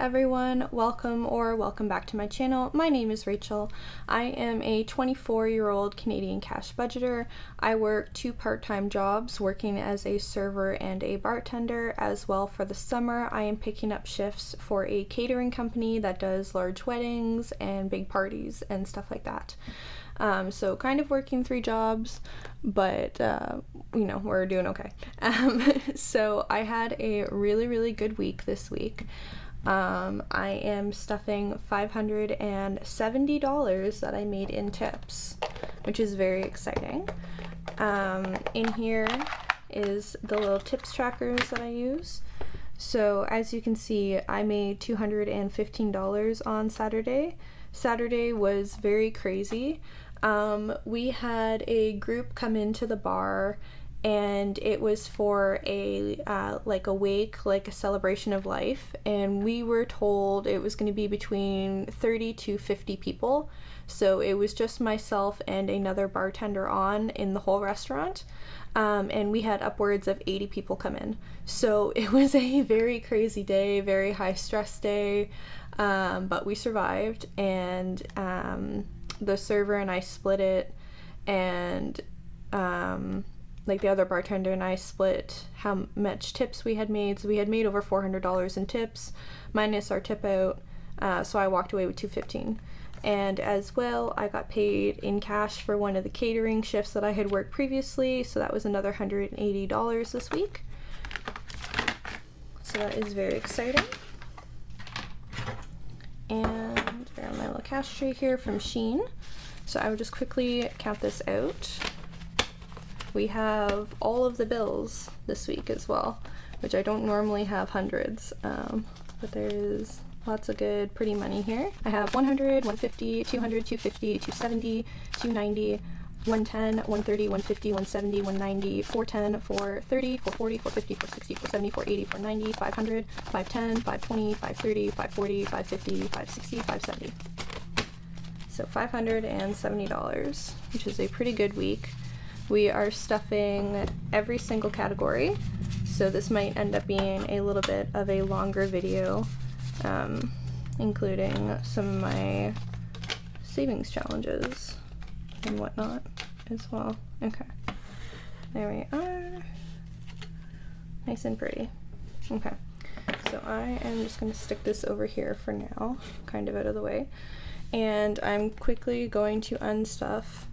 everyone, welcome back to my channel. My name is Rachel. I am a 24-year-old Canadian cash budgeter. I work 2 part-time jobs, working as a server and a bartender. As well, for the summer I am picking up shifts for a catering company that does large weddings and big parties and stuff like that. So kind of working 3 jobs, but we're doing okay. So I had a really good week this week. I am stuffing $570 that I made in tips, which is very exciting. In here is the little tips trackers that I use. So as you can see, I made $215 on Saturday. Saturday was very crazy. We had a group come into the bar, and it was for a wake, like a celebration of life, and we were told it was going to be between 30 to 50 people. So it was just myself and another bartender in the whole restaurant, and we had upwards of 80 people come in. So it was a very crazy day, very high stress day, but we survived, and the server and I split it, and the other bartender and I split how much tips we had made. So we had made over $400 in tips minus our tip out, so I walked away with $215. And as well, I got paid in cash for one of the catering shifts that I had worked previously, so that was another $180 this week. So that is very exciting. And I got my little cash tray here from Shein. So I will just quickly count this out. We have all of the bills this week as well, which I don't normally have hundreds, but there is lots of good, pretty money here. I have 100, 150, 200, 250, 270, 290, 110, 130, 150, 170, 190, 410, 430, 440, 450, 460, 470, 480, 490, 500, 510, 520, 530, 540, 550, 560, 570. So $570, which is a pretty good week. We are stuffing every single category, so this might end up being a little bit of a longer video, including some of my savings challenges and whatnot as well. Okay, there we are, nice and pretty. Okay, so I am just going to stick this over here for now, kind of out of the way, and I'm quickly going to unstuff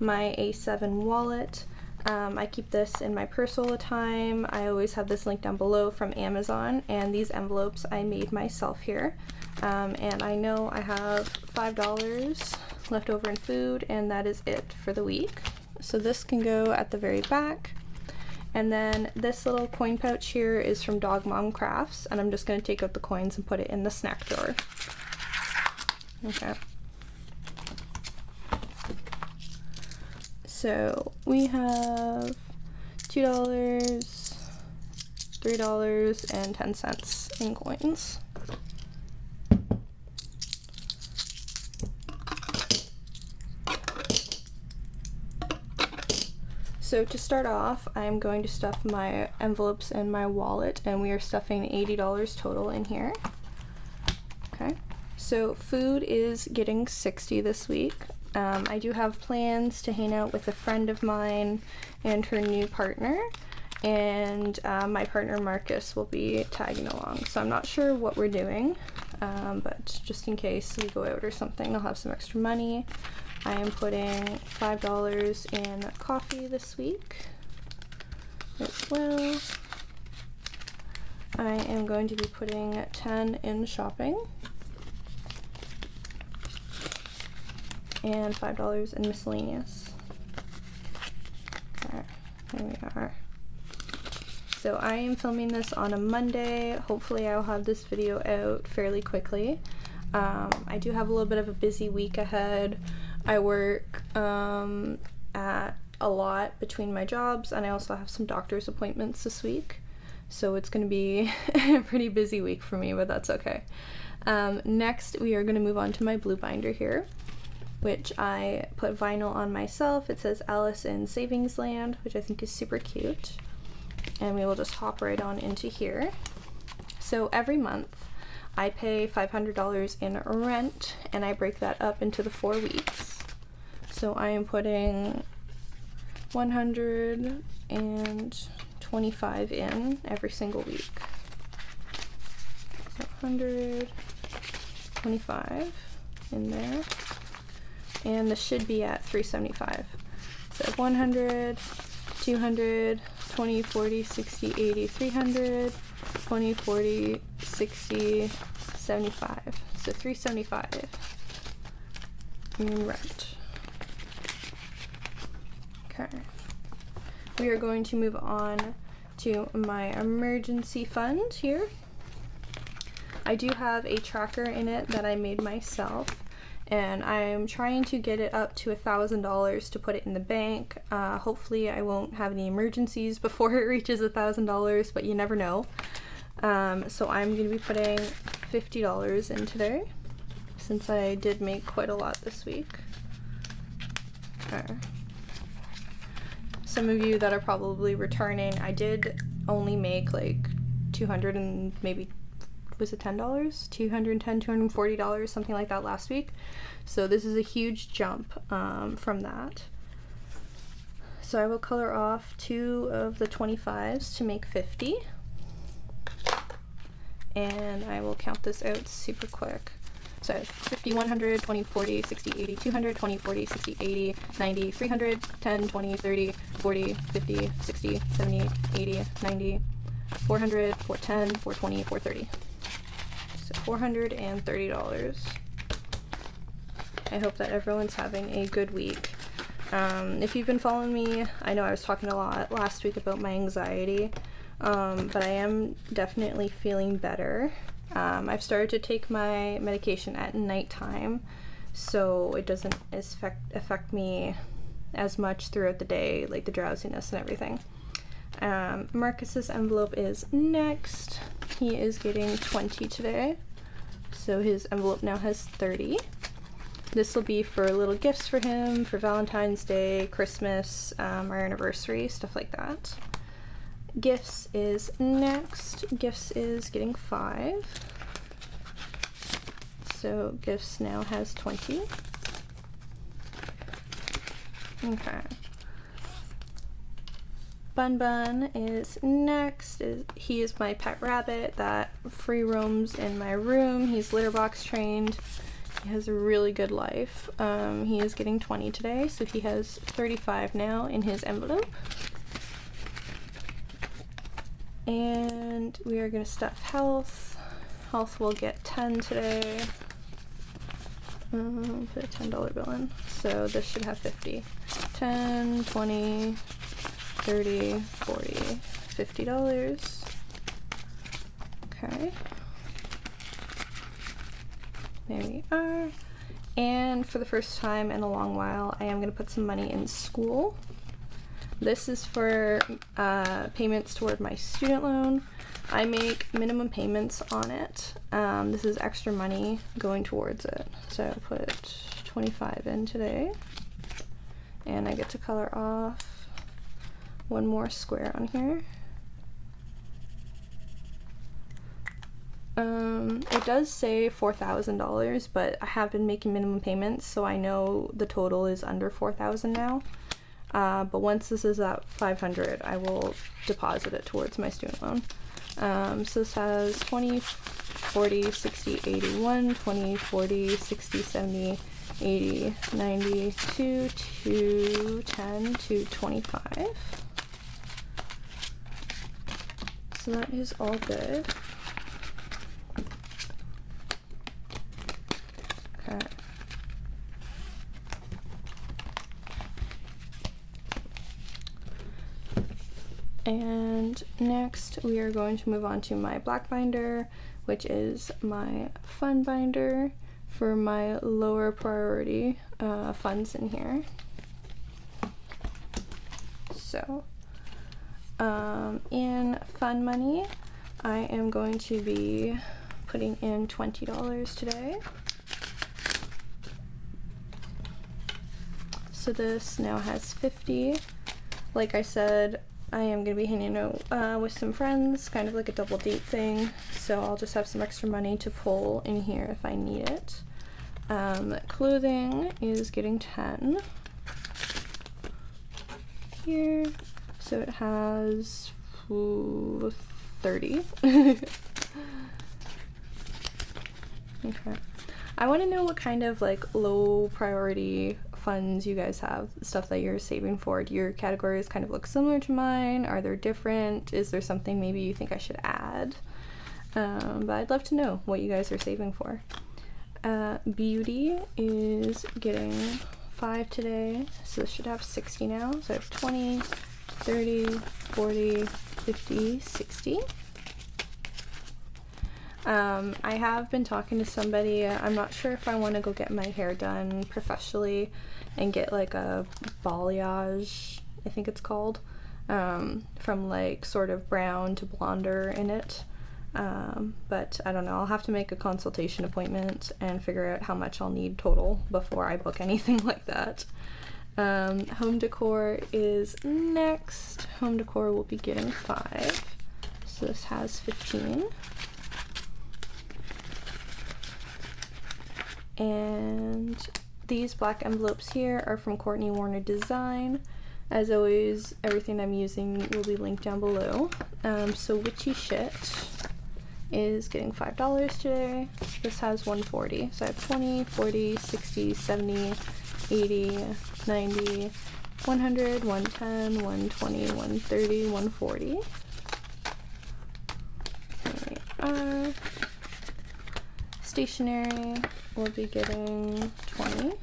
my A7 wallet. I keep this in my purse all the time. I always have this link down below from Amazon, and these envelopes I made myself here. And I know I have $5 left over in food, and that is it for the week. So this can go at the very back. And then this little coin pouch here is from Dog Mom Crafts, and I'm just going to take out the coins and put it in the snack drawer. Okay. So we have $2, $3.10 in coins. So to start off, I'm going to stuff my envelopes and my wallet, and we are stuffing $80 total in here. Okay, so food is getting $60 this week. I do have plans to hang out with a friend of mine and her new partner, and my partner Marcus will be tagging along. So I'm not sure what we're doing, but just in case we go out or something, I'll have some extra money. I am putting $5 in coffee this week as well. I am going to be putting $10 in shopping, and $5 in miscellaneous. There we are. So I am filming this on a Monday. Hopefully I'll have this video out fairly quickly. I do have a little bit of a busy week ahead. I work at a lot between my jobs, and I also have some doctor's appointments this week. So it's going to be a pretty busy week for me, but that's okay. Next, we are going to move on to my blue binder here, which I put vinyl on myself. It says Alice in Savings Land, which I think is super cute. And we will just hop right on into here. So every month I pay $500 in rent, and I break that up into the 4 weeks. So I am putting $125 in every single week. So $125 in there, and this should be at $375. So 100, 200, 20, 40, 60, 80, 300, 20, 40, 60, 75. So $375 in rent. Okay. We are going to move on to my emergency fund here. I do have a tracker in it that I made myself, and I'm trying to get it up to $1,000 to put it in the bank. Hopefully I won't have any emergencies before it reaches $1,000, but you never know. So I'm going to be putting $50 in today, since I did make quite a lot this week. Okay. Some of you that are probably returning, I did only make like 200 and maybe, was it $10? $210, $240, something like that last week. So this is a huge jump from that. So I will color off 2 of the 25s to make 50. And I will count this out super quick. So 50, 100, 20, 40, 60, 80, 200, 20, 40, 60, 80, 90, 300, 10, 20, 30, 40, 50, 60, 70, 80, 90, 400, 410, 420, 430. So $430. I hope that everyone's having a good week. If you've been following me, I know I was talking a lot last week about my anxiety, but I am definitely feeling better. I've started to take my medication at nighttime, so it doesn't affect me as much throughout the day, like the drowsiness and everything. Marcus's envelope is next. He is getting 20 today, so his envelope now has 30. This will be for little gifts for him, for Valentine's Day, Christmas, our anniversary, stuff like that. Gifts is next. Gifts is getting 5. So Gifts now has 20. Okay. Bun is next. He is my pet rabbit that free roams in my room. He's litter box trained. He has a really good life. He is getting 20 today, so he has 35 now in his envelope. And we are going to stuff Health. Health will get 10 today. Put a $10 bill in. So this should have 50. 10, 20, 30, 40, $50. Okay. There we are. And for the first time in a long while, I am going to put some money in school. This is for payments toward my student loan. I make minimum payments on it. This is extra money going towards it. So I put 25 in today. And I get to color off one more square on here. It does say $4,000, but I have been making minimum payments, so I know the total is under $4,000 now. But once this is at $500, I will deposit it towards my student loan. So this has 20, 40, 60, 81, 20, 40, 60, 70, 80, 90, 210, 225. So that is all good. Okay. And next we are going to move on to my black binder, which is my fun binder for my lower priority funds in here. So in fun money, I am going to be putting in $20 today. So this now has 50. Like I said, I am going to be hanging out with some friends, kind of like a double date thing, so I'll just have some extra money to pull in here if I need it. Clothing is getting 10 here, so it has 30. Okay. I want to know what kind of like low priority funds you guys have, stuff that you're saving for. Do your categories kind of look similar to mine? Are they different? Is there something maybe you think I should add? But I'd love to know what you guys are saving for. Beauty is getting 5 today, so this should have 60 now. So I have 20, 30, 40, 50, 60. I have been talking to somebody. I'm not sure if I want to go get my hair done professionally and get like a balayage, I think it's called, from like sort of brown to blonder in it. But I don't know. I'll have to make a consultation appointment and figure out how much I'll need total before I book anything like that. Home decor is next. Home decor will be getting 5. So this has 15. And these black envelopes here are from Courtney Warner Design. As always, everything I'm using will be linked down below. So Witchy Shit is getting $5 today. This has 140. So I have 20, 40, 60, 70, 80, 90, 100, 110, 120, 130, 140. There we are. Stationery will be getting 20,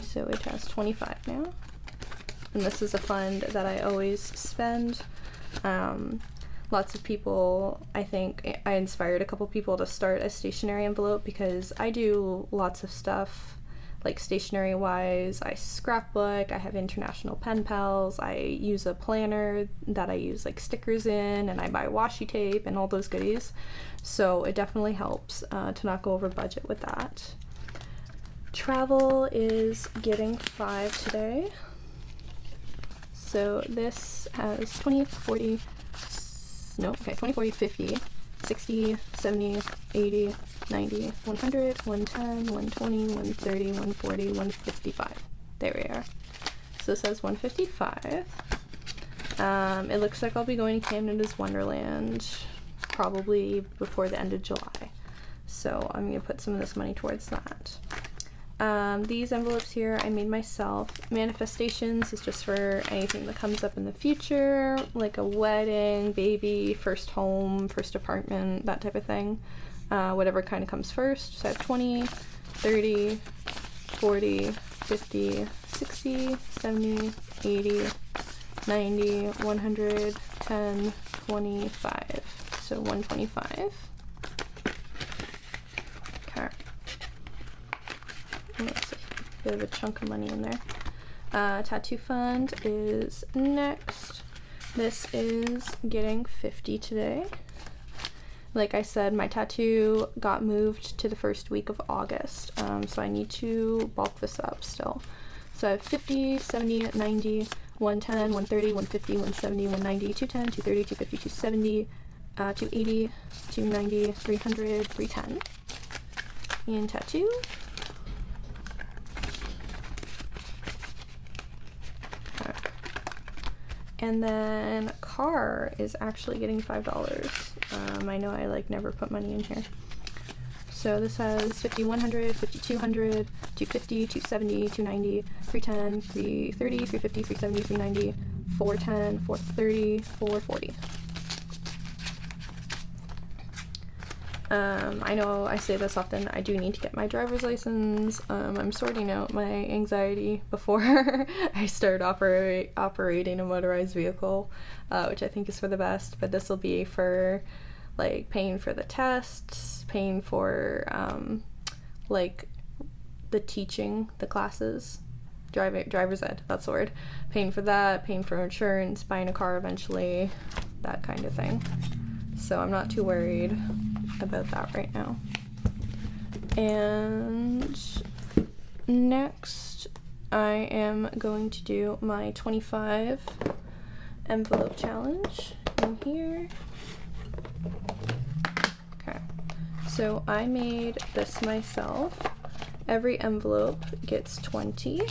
so it has 25 now, and this is a fund that I always spend. Lots of people, I think I inspired a couple people to start a stationery envelope because I do lots of stuff like stationery wise. I scrapbook, I have international pen pals, I use a planner that I use like stickers in, and I buy washi tape and all those goodies. So it definitely helps to not go over budget with that. Travel is getting 5 today. So this has 20, 40, 20, 40, 50, 60, 70, 80, 90, 100, 110, 120, 130, 140, 155. There we are. So this says 155. It looks like I'll be going to Canada's Wonderland probably before the end of July. So I'm going to put some of this money towards that. These envelopes here I made myself. Manifestations is just for anything that comes up in the future, like a wedding, baby, first home, first apartment, that type of thing. Whatever kind of comes first. So I have 20, 30, 40, 50, 60, 70, 80, 90, 100, 10, 25. So 125. Okay. That's a bit of a chunk of money in there. Tattoo fund is next. This is getting 50 today. Like I said, my tattoo got moved to the first week of August, so I need to bulk this up still. So I have 50, 70, 90, 110, 130, 150, 170, 190, 210, 230, 250, 270, 280, 290, 300, 310. And tattoo. Okay. And then car is actually getting $5. I know I like never put money in here. So this has 50, 100, 50, 200, 250, 270, 290, 310, 330, 350, 370, 390, 410, 430, 440. I know I say this often, I do need to get my driver's license. I'm sorting out my anxiety before I start operating a motorized vehicle, which I think is for the best, but this will be for like paying for the tests, paying for like the teaching, the classes, driver's ed, that's the word, paying for that, paying for insurance, buying a car eventually, that kind of thing. So I'm not too worried about that right now. And next I am going to do my 25 envelope challenge in here. Okay, so I made this myself. Every envelope gets 20,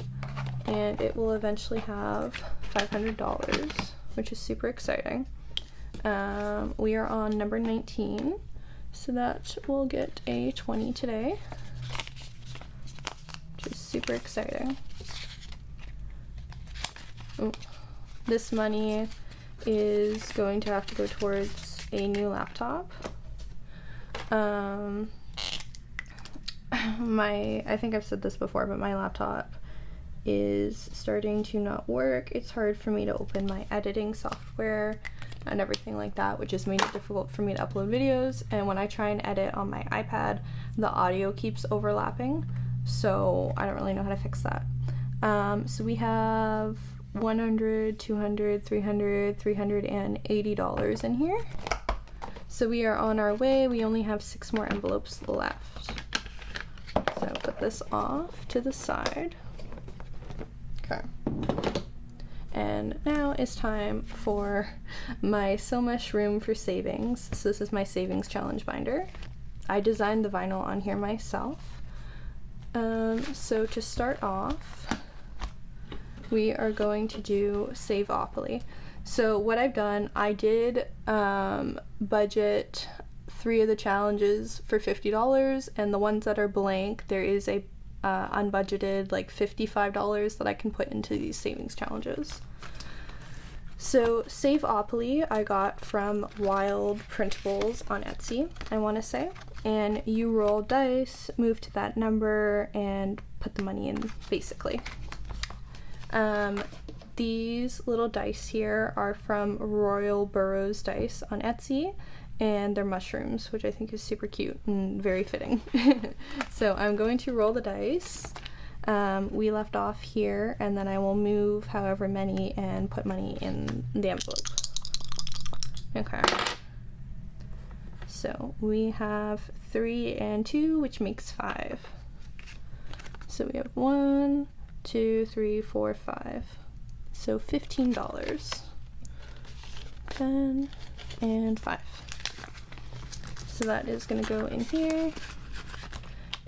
and it will eventually have $500, which is super exciting. We are on number 19, so that will get a 20 today, which is super exciting. Ooh. This money is going to have to go towards a new laptop. I think I've said this before, but my laptop is starting to not work. It's hard for me to open my editing software and everything like that, which has made it difficult for me to upload videos. And when I try and edit on my iPad, the audio keeps overlapping, so I don't really know how to fix that. So we have $100, $200, $300, $380 in here. So we are on our way. We only have 6 more envelopes left. So put this off to the side. Okay. And now it's time for my So Much Room for Savings. So this is my savings challenge binder. I designed the vinyl on here myself. So to start off, we are going to do Save-opoly. So what I've done, I did budget 3 of the challenges for $50, and the ones that are blank, there is a unbudgeted like $55 that I can put into these savings challenges. So Save-opoly I got from Wild Printables on Etsy, I want to say, and you roll dice, move to that number, and put the money in, basically. These little dice here are from Royal Burrows Dice on Etsy, and they're mushrooms, which I think is super cute and very fitting. So I'm going to roll the dice. We left off here, and then I will move however many and put money in the envelope. Okay. So we have 3 and 2, which makes 5. So we have 1, 2, 3, 4, 5. So $15. 10 and 5. So that is going to go in here,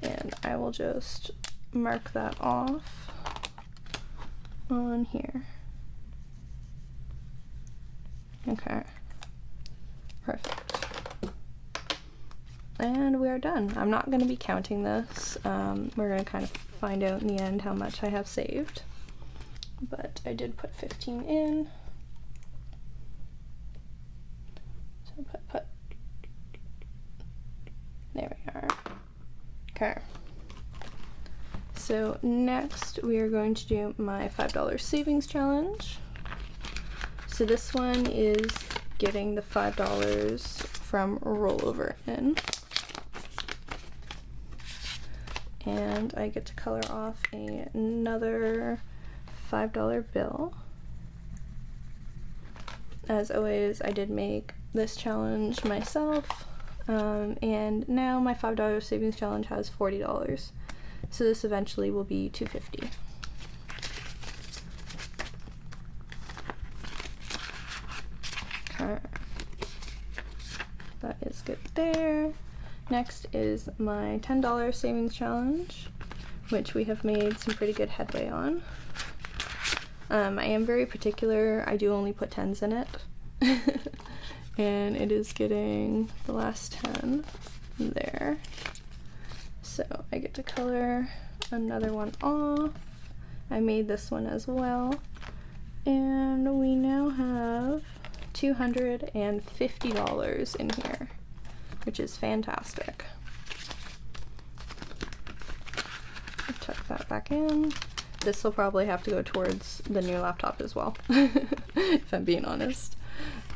and I will just mark that off on here. Okay, perfect. And we are done. I'm not going to be counting this. We're going to kind of find out in the end how much I have saved, but I did put 15 in. So put. There we are. Okay. So next we are going to do my $5 savings challenge. So this one is getting the $5 from rollover in. And I get to color off another $5 bill. As always, I did make this challenge myself. And now my $5 savings challenge has $40. So this eventually will be $250. Okay. That is good there. Next is my $10 savings challenge, which we have made some pretty good headway on. I am very particular. I do only put 10s in it. And it is getting the last 10 there. So I get to color another one off. I made this one as well. And we now have $250 in here, which is fantastic. Tuck that back in. This will probably have to go towards the new laptop as well, if I'm being honest.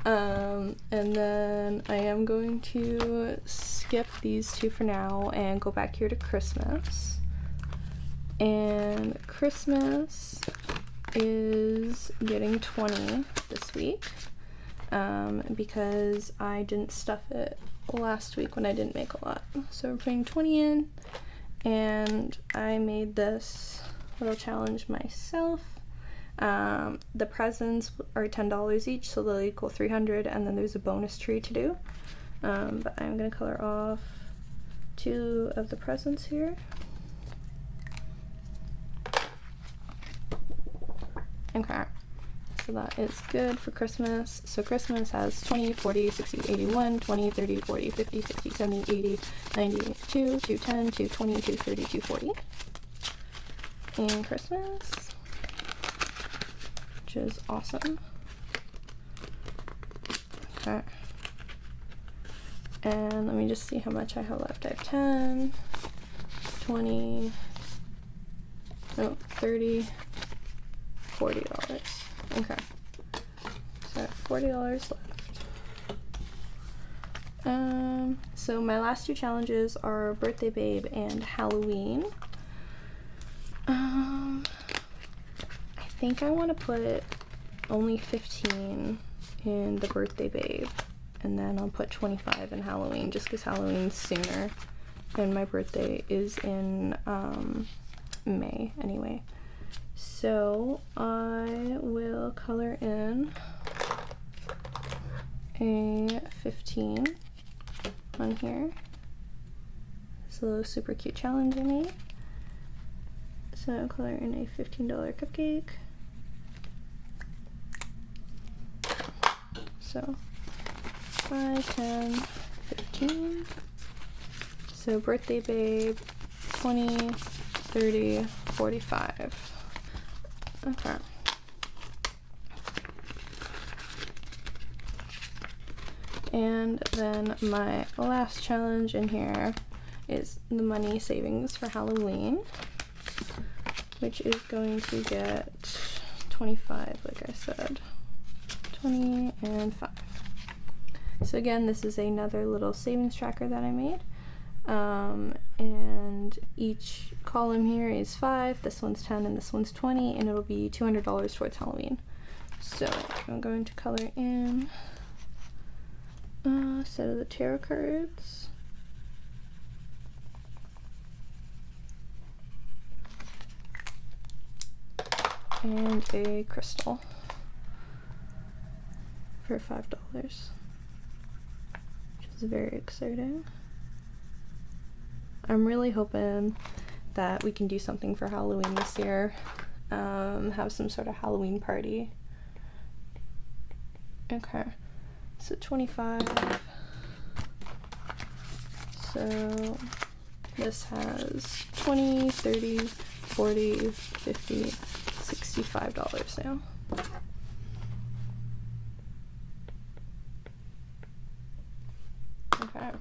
And then I am going to skip these 2 for now and go back here to Christmas. And Christmas is getting 20 this week, because I didn't stuff it last week when I didn't make a lot. So we're putting 20 in, and I made this little challenge myself. The presents are $10 each, so they'll equal $300, and then there's a bonus tree to do. But I'm gonna color off 2 of the presents here. Okay, so that is good for Christmas. So Christmas has 20, 40, 60, 81, 20, 30, 40, 50, 60, 70, 80, 90, 2, 210, 220, 230, 240 in Christmas, which is awesome. Okay. And let me just see how much I have left. I have 10, 20, no, 30, $40. Okay. So I have $40 left. So my last 2 challenges are Birthday Babe and Halloween. I think I want to put only 15 in the Birthday Babe, and then I'll put 25 in Halloween, just because Halloween's sooner, and my birthday is in May anyway. So I will color in a 15 on here. It's a little super cute challenge I made. So I'll color in a $15 cupcake. So 5, 10, 15. So Birthday Babe, 20, 30, 45. Okay. And then my last challenge in here is the money savings for Halloween, which is going to get 25, like I said. 20 and 5. So again, this is another little savings tracker that I made. And each column here is 5, this one's 10, and this one's 20, and it'll be $200 towards Halloween. So I'm going to color in a set of the tarot cards. And a crystal for $5, which is very exciting. I'm really hoping that we can do something for Halloween this year, have some sort of Halloween party. Okay, so 25. So this has 20, 30, 40, 50, $65 now. Okay.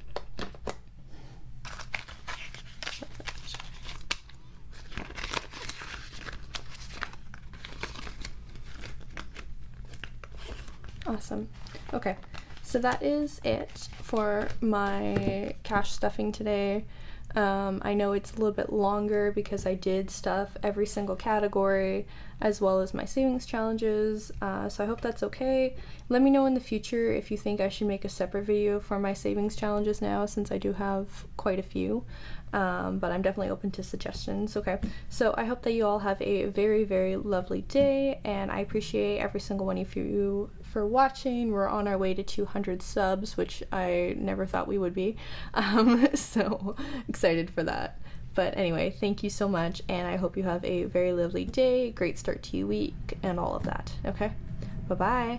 Awesome. Okay, so that is it for my cash stuffing today. I know it's a little bit longer because I did stuff every single category as well as my savings challenges, so I hope that's okay. Let me know in the future if you think I should make a separate video for my savings challenges now, since I do have quite a few, but I'm definitely open to suggestions. Okay, so I hope that you all have a very, very lovely day, and I appreciate every single one of you for watching. We're on our way to 200 subs, which I never thought we would be, so excited for that. But anyway, thank you so much, and I hope you have a very lovely day, great start to your week, and all of that. Okay, bye-bye.